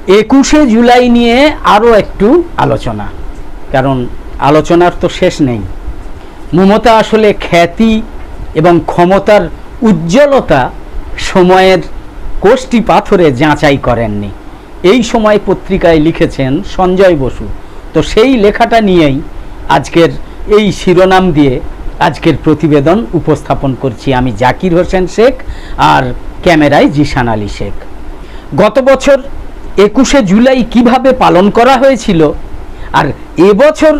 21শে জুলাই নিয়ে আরও একটু আলোচনা, কারণ আলোচনার তো শেষ নেই। মমতা আসলে খ্যাতি এবং ক্ষমতার উজ্জ্বলতা সময়ের কোষ্টি পাথরে যাচাই করেননি। এই সময় পত্রিকায় লিখেছেন সঞ্জয় বসু। তো সেই লেখাটা নিয়েই আজকের এই শিরোনাম দিয়ে আজকের প্রতিবেদন উপস্থাপন করছি আমি, জাকির হোসেন শেখ, আর ক্যামেরায় জিশান আলী শেখ। গত বছর 21শে জুলাই কিভাবে পালন করা হয়েছিল আর এবছর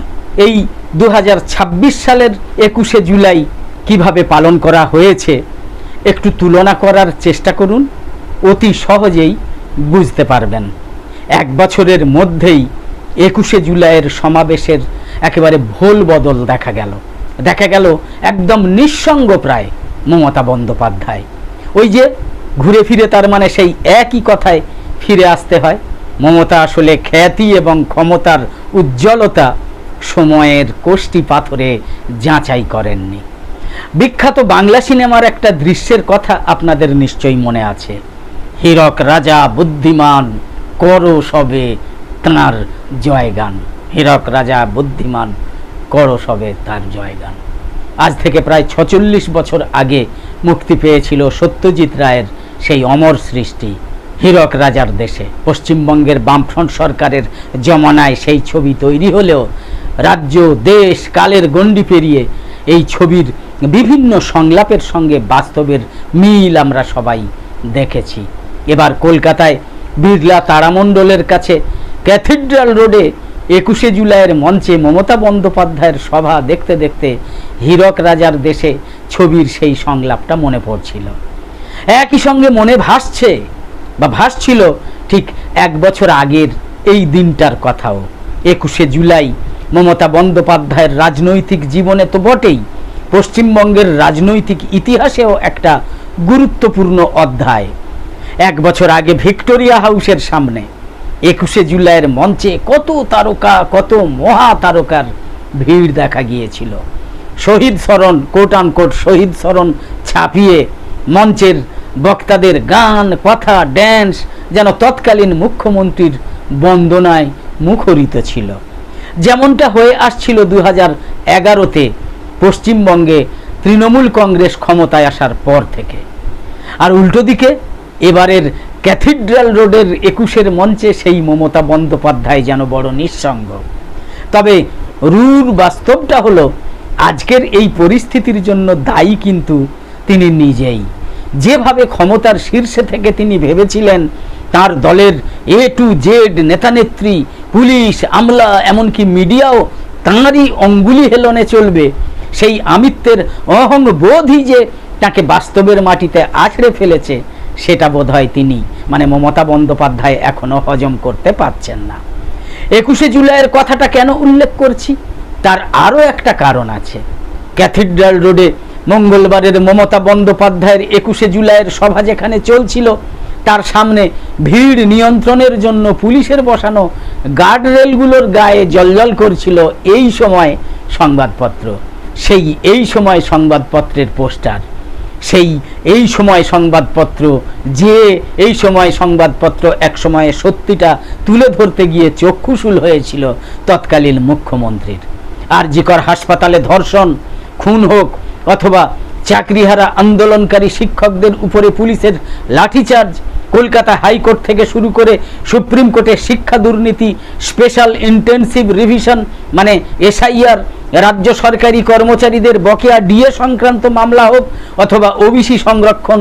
এই 2026 সালের 21শে জুলাই কিভাবে পালন করা হয়েছে একটু তুলনা করার চেষ্টা করুন, অতি সহজেই বুঝতে পারবেন। এক বছরের মধ্যেই 21শে জুলাইয়ের সমাবেশের একেবারে ভোল বদল দেখা গেল একদম নিঃসঙ্গ প্রায় মমতা বন্দ্যোপাধ্যায়। ওই যে ঘুরে ফিরে তার মানে সেই একই কথায় ফিরে আসতে হয়। মমতা আসলে খ্যাতি এবং ক্ষমতার উজ্জ্বলতা সময়ের কোষ্টি পাথরে যাচাই করেননি। বিখ্যাত বাংলা সিনেমার একটা দৃশ্যের কথা আপনাদের নিশ্চয়ই মনে আছে। হীরক রাজা বুদ্ধিমান করো সবে তাঁর জয়গান। হীরক রাজা বুদ্ধিমান করো সবে তার জয়গান। আজ থেকে প্রায় 46 বছর আগে মুক্তি পেয়েছিল সত্যজিৎ রায়ের সেই অমর সৃষ্টি হীরক রাজার দেশে। পশ্চিমবঙ্গের বামফ্রন্ট সরকারের জমানায় সেই ছবি তৈরি হলেও রাজ্য দেশ কালের গণ্ডি পেরিয়ে এই ছবির বিভিন্ন সংলাপের সঙ্গে বাস্তবের মিল আমরা সবাই দেখেছি। এবার কলকাতায় বিড়লা তারামণ্ডলের কাছে ক্যাথিড্রাল রোডে 21শে জুলাইয়ের মঞ্চে মমতা বন্দ্যোপাধ্যায়ের সভা দেখতে দেখতে হীরক রাজার দেশে ছবির সেই সংলাপটা মনে পড়ছিল। একই সঙ্গে মনে ভাসছিল ঠিক এক বছর আগের এই দিনটার কথাও। 21শে জুলাই মমতা বন্দ্যোপাধ্যায়ের রাজনৈতিক জীবনে তো বটেই, পশ্চিমবঙ্গের রাজনৈতিক ইতিহাসেও একটা গুরুত্বপূর্ণ অধ্যায়। এক বছর আগে ভিক্টোরিয়া হাউসের সামনে 21শে জুলাইয়ের মঞ্চে কত তারকা, কত মহা তারকার ভিড় দেখা গিয়েছিল। শহীদ স্মরণ, কোট আনকোট শহীদ স্মরণ ছাপিয়ে মঞ্চের বক্তাদের গান, কথা, ড্যান্স যেন তৎকালীন মুখ্যমন্ত্রীর বন্দনায় মুখরিত ছিল, যেমনটা হয়ে আসছিল 2011-তে পশ্চিমবঙ্গে তৃণমূল কংগ্রেস ক্ষমতায় আসার পর থেকে। আর উল্টো দিকে এবারের ক্যাথিড্রাল রোডের 21শের মঞ্চে সেই মমতা বন্দ্যোপাধ্যায় যেন বড় নিঃসঙ্গ। তবে রূঢ় বাস্তবটা হলো আজকের এই পরিস্থিতির জন্য দায়ী কিন্তু তিনি নিজেই। যেভাবে ক্ষমতার শীর্ষে থেকে তিনি ভেবেছিলেন তার দলের A to Z নেতানেত্রী, পুলিশ, আমলা, এমনকি মিডিয়াও তাঁরই অঙ্গুলি হেলনে চলবে, সেই আমিত্বের অহংবোধই যে তাকে বাস্তবের মাটিতে আছড়ে ফেলেছে, সেটা বোধহয় তিনি মানে মমতা বন্দ্যোপাধ্যায় এখনো হজম করতে পারছেন না। 21শে জুলাইয়ের কথাটা কেন উল্লেখ করছি তার আরও একটা কারণ আছে। ক্যাথিড্রাল রোডে মঙ্গলবারের মমতা বন্দ্যোপাধ্যায়ের 21শে জুলাইয়ের সভা যেখানে চলছিল, তার সামনে ভিড় নিয়ন্ত্রণের জন্য পুলিশের বসানো গার্ডরেলগুলোর গায়ে জ্বলজ্বল করছিল এই সময় সংবাদপত্র, এই সময় সংবাদপত্রের পোস্টার, এই সময় সংবাদপত্র এই সময় সংবাদপত্র এক সময়ে সত্যিটা তুলে ধরতে গিয়ে চক্ষুশূল হয়েছিল তৎকালীন মুখ্যমন্ত্রীর। আরজিকর হাসপাতালে ধর্ষণ, খুন হোক অথবা চাকরিহারা আন্দোলনকারী শিক্ষকদের উপরে পুলিশের লাঠিচার্জ, কলকাতা হাইকোর্ট থেকে শুরু করে সুপ্রিম কোর্টে শিক্ষা দুর্নীতি, স্পেশাল ইন্টেনসিভ রিভিশন মানে SIR, রাজ্য সরকারি কর্মচারীদের বকেয়া DA সংক্রান্ত মামলা হোক অথবা OBC সংরক্ষণ,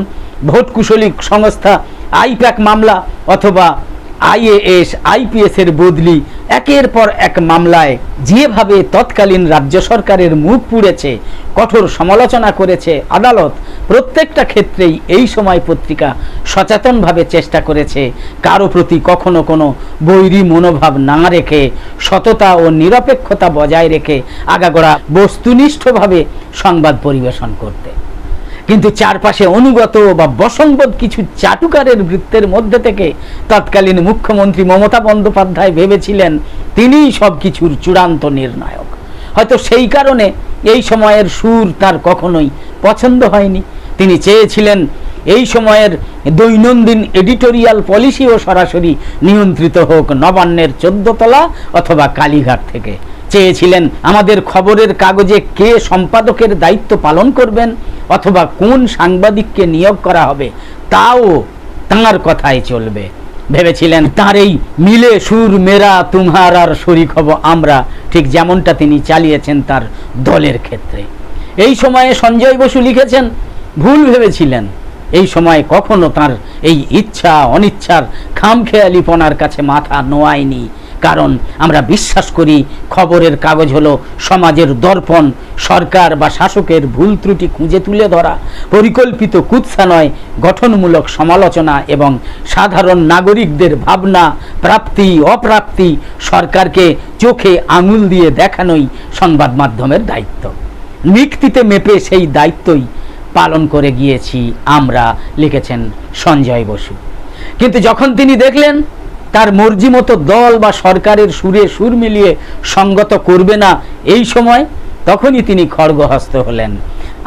ভোট কুশলী সংস্থা IPAC মামলা অথবা IAS IPS এর বদলি, একের পর এক মামলায় যেভাবে তৎকালীন রাজ্য সরকারের মুখ পুড়েছে, কঠোর সমালোচনা করেছে আদালত, প্রত্যেকটা ক্ষেত্রেই এই সময় পত্রিকা সচেতনভাবে চেষ্টা করেছে কারো প্রতি কখনো কোনো বৈরী মনোভাব না রেখে সততা ও নিরপেক্ষতা বজায় রেখে আগাগোড়া বস্তুনিষ্ঠভাবে সংবাদ পরিবেশন করতে। কিন্তু চারপাশে অনুগত বা বশংবদ কিছু চাটুকারের বৃত্তের মধ্যে থেকে তৎকালীন মুখ্যমন্ত্রী মমতা বন্দ্যোপাধ্যায় ভেবেছিলেন তিনিই সব কিছুর চূড়ান্ত নির্ণায়ক। হয়তো সেই কারণে এই সময়ের সুর তার কখনোই পছন্দ হয়নি। তিনি চেয়েছিলেন এই সময়ের দৈনন্দিন এডিটোরিয়াল পলিসিও সরাসরি নিয়ন্ত্রিত হোক নবান্নের 14 তলা অথবা কালীঘাট থেকে। চেয়েছিলেন আমাদের খবরের কাগজে কে সম্পাদকের দায়িত্ব পালন করবেন অথবা কোন সাংবাদিককে নিয়োগ করা হবে তাও তাঁর কথাই চলবে। ভেবেছিলেন তার এই মিলে সুর মেরা তুমহার আর শরিক হব আমরা, ঠিক যেমনটা তিনি চালিয়েছেন তার দলের ক্ষেত্রে। এই সময়ে সঞ্জয় বসু লিখেছেন, ভুল ভেবেছিলেন। এই সময় কখনো তার এই ইচ্ছা অনিচ্ছার খামখেয়ালিপনার কাছে মাথা নোয়ায়নি, কারণ আমরা বিশ্বাস করি খবরের কাগজ হলো সমাজের দর্পণ। সরকার বা শাসকের ভুল ত্রুটি খুঁজে তুলে ধরা, পরিকল্পিত কুৎসা নয়, গঠনমূলক সমালোচনা এবং সাধারণ নাগরিকদের ভাবনা, প্রাপ্তি অপ্রাপ্তি সরকারকে চোখে আঙুল দিয়ে দেখানোই সংবাদ মাধ্যমের দায়িত্ব। নিক্তিতে মেপে সেই দায়িত্বই পালন করে গিয়েছি আমরা, লিখেছেন সঞ্জয় বসু। কিন্তু যখন তিনি দেখলেন তার মর্জি মতো দল বা সরকারের সুরে সুর মিলিয়ে সঙ্গত করবে না এই সময়, তখনই তিনি খড়গহস্ত হলেন।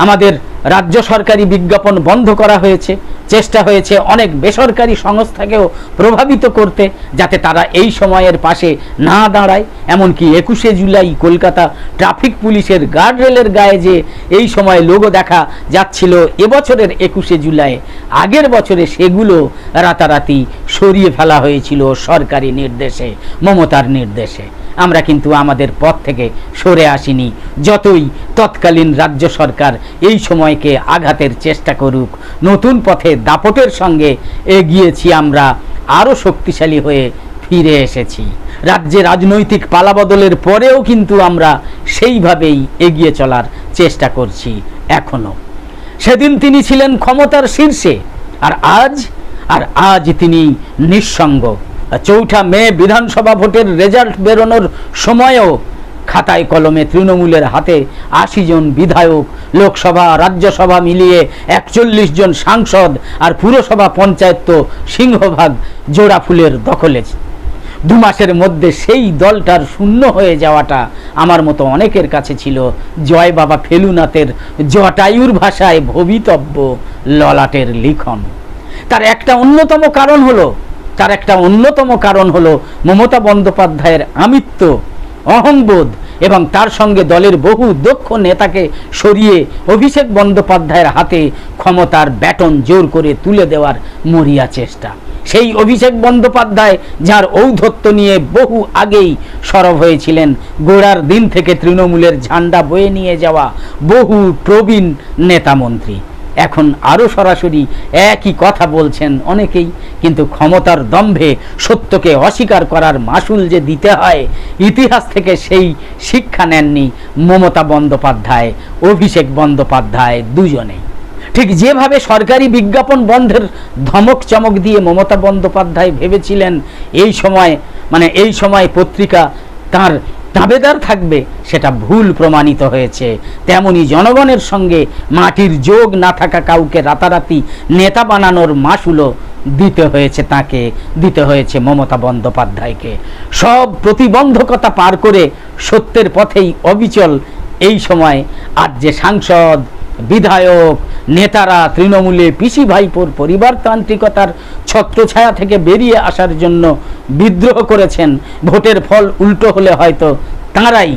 আমাদের রাজ্য সরকারি বিজ্ঞাপন বন্ধ করা হয়েছে, চেষ্টা হয়েছে অনেক বেসরকারি সংস্থাকেও প্রভাবিত করতে যাতে তারা এই সময়ের পাশে না দাঁড়ায়। এমনকি 21শে জুলাই কলকাতা ট্রাফিক পুলিশের গার্ডরেলের গায়ে যে এই সময় লোগো দেখা যাচ্ছিল এবছরের 21শে জুলাই, আগের বছরে সেগুলো রাতারাতি সরিয়ে ফেলা হয়েছিল সরকারি নির্দেশে, মমতার নির্দেশে। আমরা কিন্তু আমাদের পথ থেকে সরে আসিনি। যতই তৎকালীন রাজ্য সরকার এই সময়কে আঘাতের চেষ্টা করুক, নতুন পথে দাপটের সঙ্গে এগিয়েছি আমরা, আরও শক্তিশালী হয়ে ফিরে এসেছি। রাজ্যে রাজনৈতিক পালাবদলের পরেও কিন্তু আমরা সেইভাবেই এগিয়ে চলার চেষ্টা করছি এখনো। সেদিন তিনি ছিলেন ক্ষমতার শীর্ষে, আর আজ তিনি নিঃসঙ্গ। 4 মে বিধানসভা ভোটের রেজাল্ট বেরোনোর সময়ও খাতায় কলমে তৃণমূলের হাতে 80 জন বিধায়ক, লোকসভা রাজ্যসভা মিলিয়ে 41 জন সাংসদ, আর পুরসভা পঞ্চায়েত তো সিংহভাগ জোড়া ফুলের দখলে। 2 মাসের মধ্যে সেই দলটার শূন্য হয়ে যাওয়াটা আমার মতো অনেকের কাছে ছিল জয় বাবা ফেলুনাথের জটায়ুর ভাষায় ভবিতব্য ললাটের লিখন। তার একটা অন্যতম কারণ হলো মমতা বন্দ্যোপাধ্যায়ের আমিত্ব, অহংবোধ এবং তার সঙ্গে দলের বহু দক্ষ নেতাকে সরিয়ে অভিষেক বন্দ্যোপাধ্যায়ের হাতে ক্ষমতার ব্যাটন জোর করে তুলে দেওয়ার মরিয়া চেষ্টা। সেই অভিষেক বন্দ্যোপাধ্যায় যার ঔদ্ধত্য নিয়ে বহু আগেই সরব হয়েছিলেন, গোড়ার দিন থেকে তৃণমূলের ঝান্ডা বয়ে নিয়ে যাওয়া বহু প্রবীণ নেতামন্ত্রী এখন আরও সরাসরি একই কথা বলছেন অনেকেই, কিন্তু ক্ষমতার দম্ভে সত্যকে অস্বীকার করার মাসুল যে দিতে হয়, ইতিহাস থেকে সেই শিক্ষা নেননি মমতা বন্দ্যোপাধ্যায়, অভিষেক বন্দ্যোপাধ্যায় দুজনেই। ঠিক যেভাবে সরকারি বিজ্ঞাপন বন্ধের ধমক চমক দিয়ে মমতা বন্দ্যোপাধ্যায় ভেবেছিলেন এই সময় পত্রিকা তার দাবেদার থাকবে, সেটা ভুল প্রমাণিত হয়েছে। তেমনি জনগণের সঙ্গে মাটির যোগ না থাকা কাউকে রাতারাতি নেতা বানানোর মাসুলও দিতে হয়েছে মমতা বন্দ্যোপাধ্যায়কে। সব প্রতিবন্ধকতা পার করে সত্যের পথেই অবিচল এই সময় আজ যে সাংসদ, বিধায়ক, নেতারা তৃণমূলে পিসি ভাইপোর পরিবারতান্ত্রিকতার ছত্রছায়া থেকে বেরিয়ে আসার জন্য বিদ্রোহ করেছেন, ভোটের ফল উল্টো হলে হয়তো তাঁরাই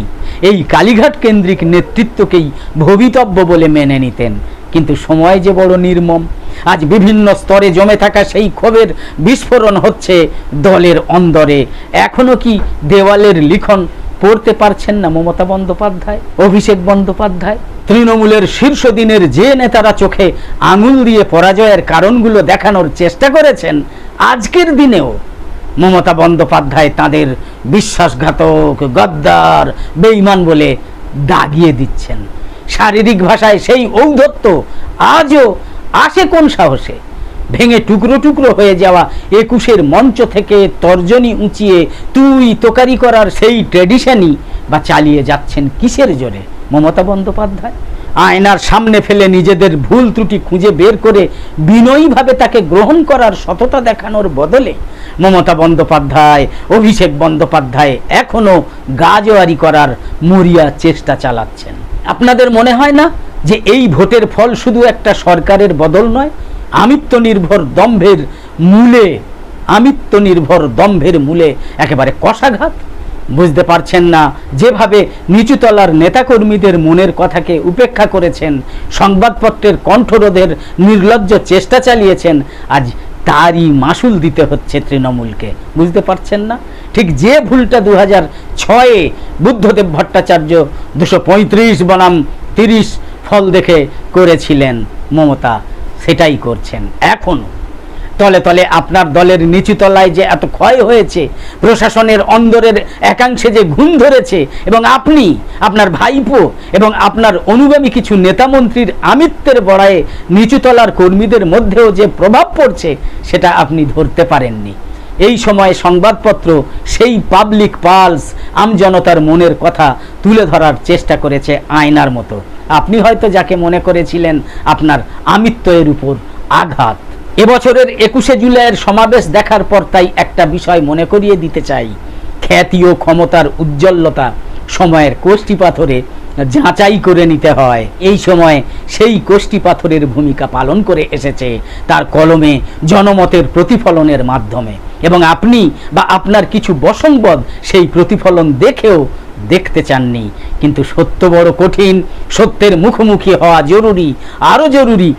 এই কালীঘাট কেন্দ্রিক নেতৃত্বকেই ভবিতব্য বলে মেনে নিতেন। কিন্তু সময় যে বড় নির্মম। আজ বিভিন্ন স্তরে জমে থাকা সেই ক্ষোভের বিস্ফোরণ হচ্ছে দলের অন্দরে। এখনো কি দেওয়ালের লিখন পড়তে পারছেন না মমতা বন্দ্যোপাধ্যায়, অভিষেক বন্দ্যোপাধ্যায়? তৃণমূলের শীর্ষ দিনের যে নেতারা চোখে আঙুল দিয়ে পরাজয়ের কারণগুলো দেখানোর চেষ্টা করেছেন, আজকের দিনেও মমতা বন্দ্যোপাধ্যায় তাদের বিশ্বাসঘাতক, গদ্দার, বেঈমান বলে দাগিয়ে দিচ্ছেন। শারীরিক ভাষায় সেই ঔদ্ধত্য আজও আসে কোন সাহসে? ভেঙে টুকরো টুকরো হয়ে যাওয়া 21-এর মঞ্চ থেকে তর্জনী উঁচিয়ে তুই তোকারি করার সেই ট্র্যাডিশনই বা চালিয়ে যাচ্ছেন কিসের জোরে মমতা বন্দ্যোপাধ্যায়? আয়নার সামনে ফেলে নিজেদের ভুল ত্রুটি খুঁজে বের করে বিনয়ীভাবে তাকে গ্রহণ করার সততা দেখানোর বদলে মমতা বন্দ্যোপাধ্যায়, অভিষেক বন্দ্যোপাধ্যায় এখনো গাজোয়ারি করার মরিয়া চেষ্টা চালাচ্ছেন। আপনাদের মনে হয় না যে এই ভোটের ফল শুধু একটা সরকারের বদল নয়, আমিত্বনির্ভর দম্ভের মূলে একেবারে কষাঘাত। বুঝতে পারছেন না যেভাবে নিচুতলার নেতাকর্মীদের মনের কথাকে উপেক্ষা করেছেন, সংবাদপত্রের কণ্ঠরোধের নির্লজ্জ চেষ্টা চালিয়েছেন, আজ তারই মাসুল দিতে হচ্ছে তৃণমূলকে। বুঝতে পারছেন না? ঠিক যে ভুলটা 2006-এ বুদ্ধদেব ভট্টাচার্য 235 বনাম 30 ফল দেখে করেছিলেন মমতা, সেটাই করছেন এখনো। তলে তলে আপনার দলের নিচুতলায় যে এত ক্ষয় হয়েছে, প্রশাসনের অন্দরের একাংশে যে ঘুম ধরেছে, এবং আপনি, আপনার ভাইপো এবং আপনার অনুগামী কিছু নেতামন্ত্রীর আমিত্বের বড়ায়ে নিচুতলার কর্মীদের মধ্যেও যে প্রভাব পড়ছে, সেটা আপনি ধরতে পারেননি। এই সময়ে সংবাদপত্র সেই পাবলিক পালস, আমজনতার মনের কথা তুলে ধরার চেষ্টা করেছে আয়নার মতো। আপনি হয়তো যাকে মনে করেছিলেন আপনার আমিত্বের উপর আঘাত। এবছরের 21শে জুলাইয়ের সমাবেশ দেখার পর তাই একটা বিষয় মনে করিয়ে দিতে চাই, খ্যাতি ও ক্ষমতার উজ্জ্বলতা সময়ের কোষ্ঠী পাথরে যাচাই করে নিতে হয়। এই সময় সেই কোষ্ঠী পাথরের ভূমিকা পালন করে এসেছে তার কলমে জনমতের প্রতিফলনের মাধ্যমে, এবং আপনি বা আপনার কিছু বশংবদ সেই প্রতিফলন দেখেও দেখতে চাননি। কিন্তু সত্য বড় কঠিন, সত্যের মুখোমুখি হওয়া জরুরি, আরও জরুরি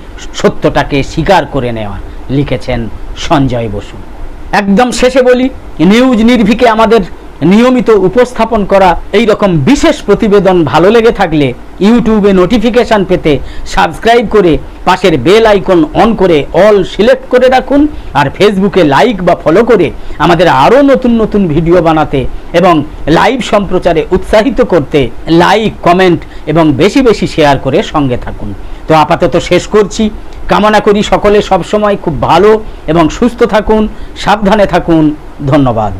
সত্যটাকে স্বীকার করে নেওয়া, লিখেছেন সঞ্জয় বসু। একদম শেষে বলি, নিউজ নির্ভীকে আমাদের নিয়মিত উপস্থাপন করা এই রকম বিশেষ প্রতিবেদন ভালো লেগে থাকলে ইউটিউবে নোটিফিকেশান পেতে সাবস্ক্রাইব করে পাশের বেল আইকন অন করে অল সিলেক্ট করে রাখুন। আর ফেসবুকে লাইক বা ফলো করে আমাদের আরও নতুন নতুন ভিডিও বানাতে এবং লাইভ সম্প্রচারে উৎসাহিত করতে লাইক, কমেন্ট এবং বেশি বেশি শেয়ার করে সঙ্গে থাকুন। তো আপাতত শেষ করছি। কামনা করি সকলে সবসময় খুব ভালো এবং সুস্থ থাকুন, সাবধানে থাকুন। ধন্যবাদ।